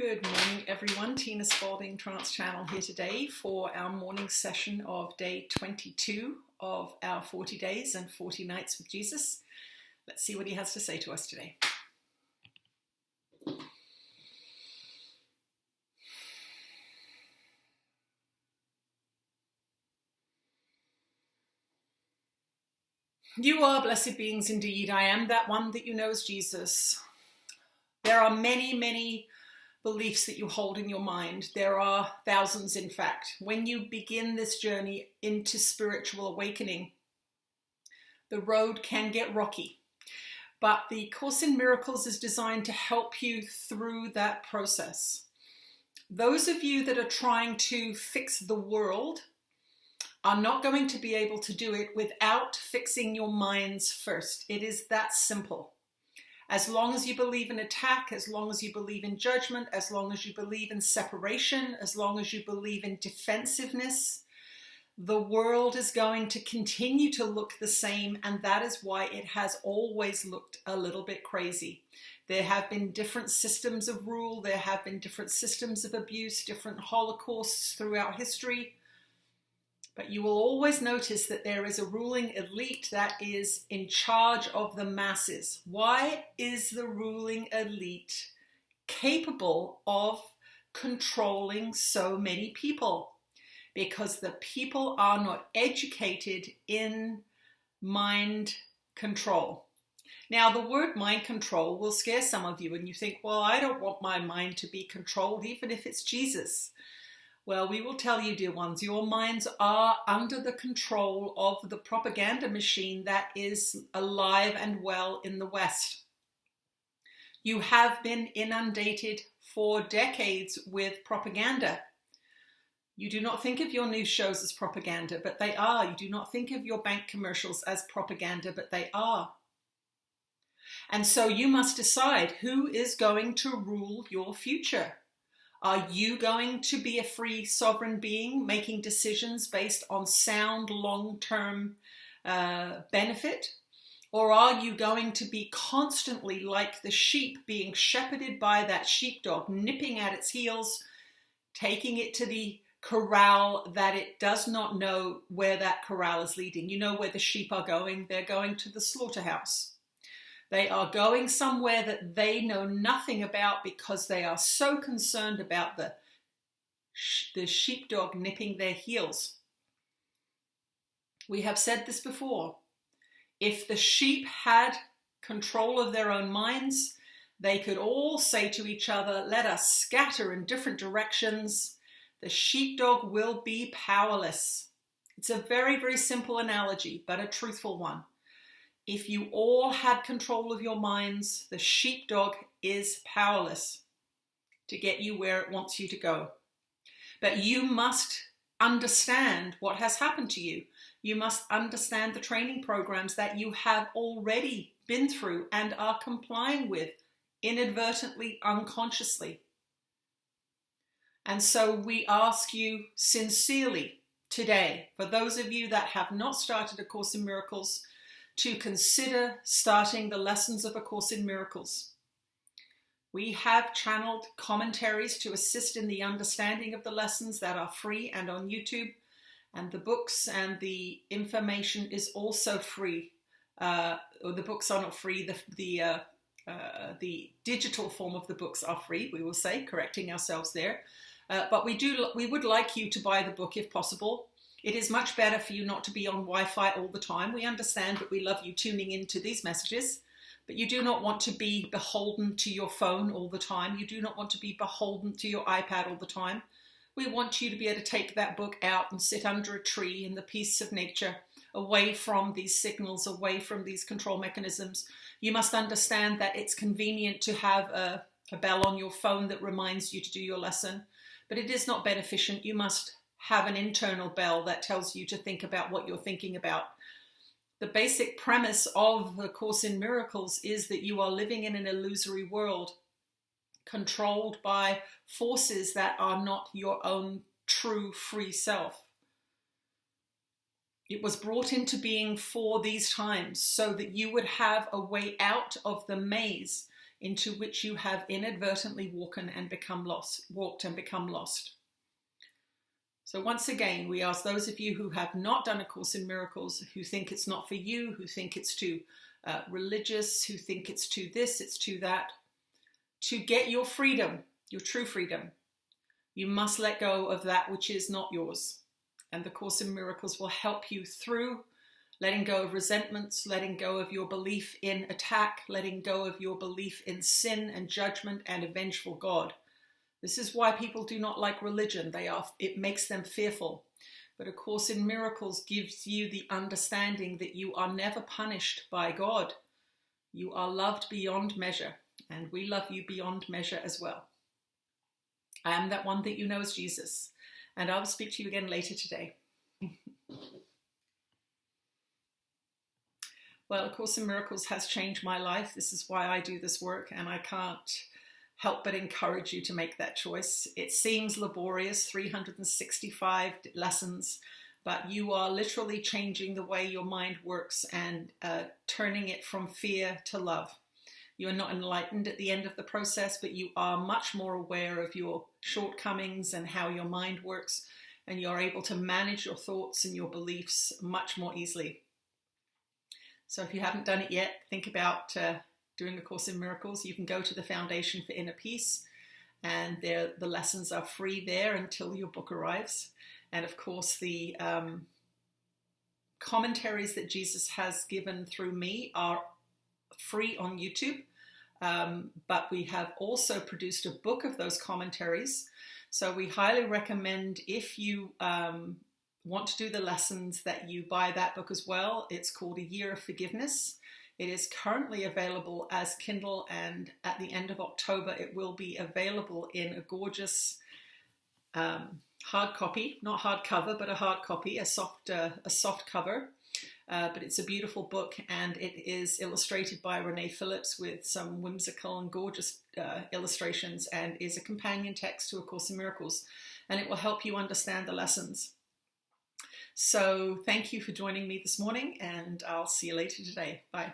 Good morning, everyone. Tina Spalding, Trance Channel here today for our morning session of day 22 of our 40 days and 40 nights with Jesus. Let's see what he has to say to us today. You are blessed beings indeed. I am that one that you know as Jesus. There are many beliefs that you hold in your mind. There are thousands, in fact. When you begin this journey into spiritual awakening, the road can get rocky. But the Course in Miracles is designed to help you through that process. Those of you that are trying to fix the world are not going to be able to do it without fixing your minds first. It is that simple. As long as you believe in attack, as long as you believe in judgment, as long as you believe in separation, as long as you believe in defensiveness, the world is going to continue to look the same, and that is why it has always looked a little bit crazy. There have been different systems of rule, there have been different systems of abuse, different holocausts throughout history. But you will always notice that there is a ruling elite that is in charge of the masses. Why is the ruling elite capable of controlling so many people? Because the people are not educated in mind control. Now, the word mind control will scare some of you, and you think, well, I don't want my mind to be controlled, even if it's Jesus. Well, we will tell you, dear ones, your minds are under the control of the propaganda machine that is alive and well in the West. You have been inundated for decades with propaganda. You do not think of your news shows as propaganda, but they are. You do not think of your bank commercials as propaganda, but they are. And so you must decide who is going to rule your future. Are you going to be a free sovereign being making decisions based on sound long-term benefit? Or are you going to be constantly like the sheep being shepherded by that sheepdog, nipping at its heels, taking it to the corral that it does not know where that corral is leading? You know where the sheep are going? They're going to the slaughterhouse. They are going somewhere that they know nothing about because they are so concerned about the sheepdog nipping their heels. We have said this before. If the sheep had control of their own minds, they could all say to each other, let us scatter in different directions. The sheepdog will be powerless. It's a very simple analogy, but a truthful one. If you all had control of your minds, the sheepdog is powerless to get you where it wants you to go. But you must understand what has happened to you. You must understand the training programs that you have already been through and are complying with inadvertently, unconsciously. And so we ask you sincerely today, for those of you that have not started A Course in Miracles, to consider starting the lessons of A Course in Miracles. We have channeled commentaries to assist in the understanding of the lessons that are free and on YouTube, and the books and the information is also free. Or the books are not free, the digital form of the books are free, we will say, correcting ourselves there. But we would like you to buy the book if possible. It is much better for you not to be on Wi-Fi all the time. We understand that we love you tuning into these messages, but you do not want to be beholden to your phone all the time. You do not want to be beholden to your iPad all the time. We want you to be able to take that book out and sit under a tree in the peace of nature, away from these signals, away from these control mechanisms. You must understand that it's convenient to have a bell on your phone that reminds you to do your lesson, but it is not beneficent. You must have an internal bell that tells you to think about what you're thinking about. The basic premise of the Course in Miracles is that you are living in an illusory world, controlled by forces that are not your own true free self. It was brought into being for these times so that you would have a way out of the maze. into which you have inadvertently walked and become lost. So once again, we ask those of you who have not done A Course in Miracles, who think it's not for you, who think it's too religious, who think it's too this, it's too that, to get your freedom, your true freedom, you must let go of that which is not yours. And the Course in Miracles will help you through letting go of resentments, letting go of your belief in attack, letting go of your belief in sin and judgment and a vengeful God. This is why people do not like religion. It makes them fearful. But A Course in Miracles gives you the understanding that you are never punished by God. You are loved beyond measure, and we love you beyond measure as well. I am that one that you know as Jesus, and I will speak to you again later today. Well, A Course in Miracles has changed my life. This is why I do this work, and I can't help but encourage you to make that choice. It seems laborious, 365 lessons, but you are literally changing the way your mind works and turning it from fear to love. You are not enlightened at the end of the process, but you are much more aware of your shortcomings and how your mind works, and you're able to manage your thoughts and your beliefs much more easily. So if you haven't done it yet, think about doing A Course in Miracles. You can go to the Foundation for Inner Peace, and the lessons are free there until your book arrives. And of course, the commentaries that Jesus has given through me are free on YouTube. But we have also produced a book of those commentaries. So we highly recommend, if you want to do the lessons, that you buy that book as well. It's called A Year of Forgiveness. It is currently available as Kindle, and at the end of October it will be available in a gorgeous hard copy, not hardcover, but a hard copy, a soft cover. But it's a beautiful book, and it is illustrated by Renee Phillips with some whimsical and gorgeous illustrations, and is a companion text to A Course in Miracles, and it will help you understand the lessons. So thank you for joining me this morning, and I'll see you later today. Bye.